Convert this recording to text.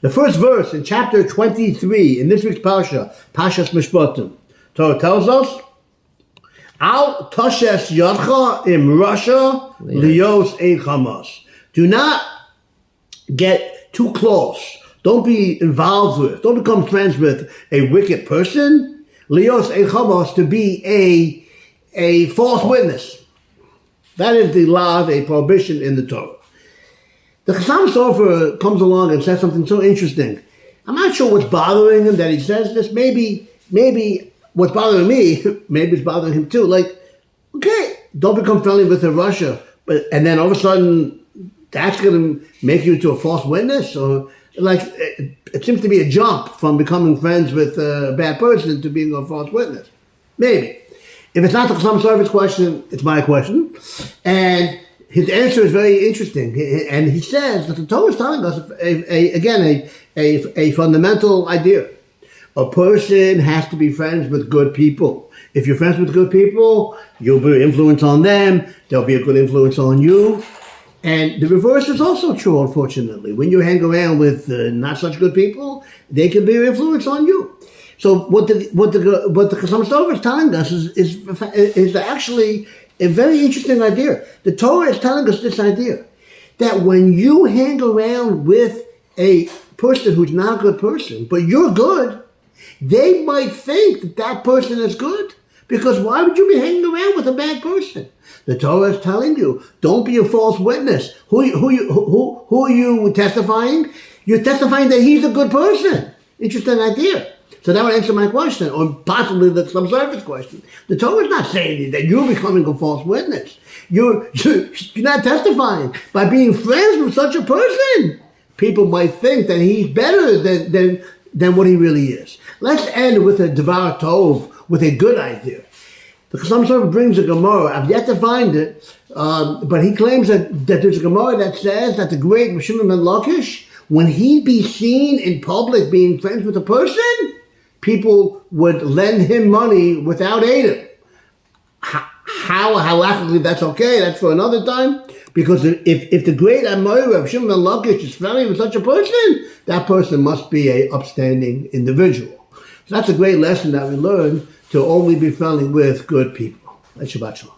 The first verse in chapter 23 in this week's Parshas mishpatim, Torah tells us, Al toshes yadcha im rasha lios ein chamas. Do not get too close. Don't be involved with, don't become friends with a wicked person. Lios ein chamas, to be a false witness. That is the law, a prohibition in the Torah. The Chassam Sofer comes along and says something so interesting. I'm not sure what's bothering him that he says this. Maybe what's bothering me, maybe it's bothering him too. Like, okay, don't become friendly with Russia, and then all of a sudden that's going to make you into a false witness, or like it seems to be a jump from becoming friends with a bad person to being a false witness. Maybe. If it's not the Chassam Sofer's question, it's my question, and his answer is very interesting, and he says that the Torah is telling us a fundamental idea. A person has to be friends with good people. If you're friends with good people, you'll be an influence on them. There'll be a good influence on you. And the reverse is also true, unfortunately. When you hang around with not such good people, they can be an influence on you. So what the Chassam Sofer is telling us is actually a very interesting idea. The Torah is telling us this idea, that when you hang around with a person who's not a good person, but you're good, they might think that that person is good. Because why would you be hanging around with a bad person? The Torah is telling you, don't be a false witness. Who are you testifying? You're testifying that he's a good person. Interesting idea. So that would answer my question, or possibly the Chassam Sofer's question. The Torah is not saying that you're becoming a false witness. You're not testifying. By being friends with such a person, people might think that he's better than what he really is. Let's end with a Devar Tov, with a good idea. The Chassam Sofer brings a Gemara. I've yet to find it, but he claims that there's a Gemara that says that the great Rav Shimon ben Lakish, when he'd be seen in public being friends with a person, people would lend him money without aiding. How halakhically that's okay, that's for another time. Because if the great Amoira of Shimon ben Lakish is friendly with such a person, that person must be an upstanding individual. So that's a great lesson that we learn, to only be friendly with good people. Shabbat Shalom.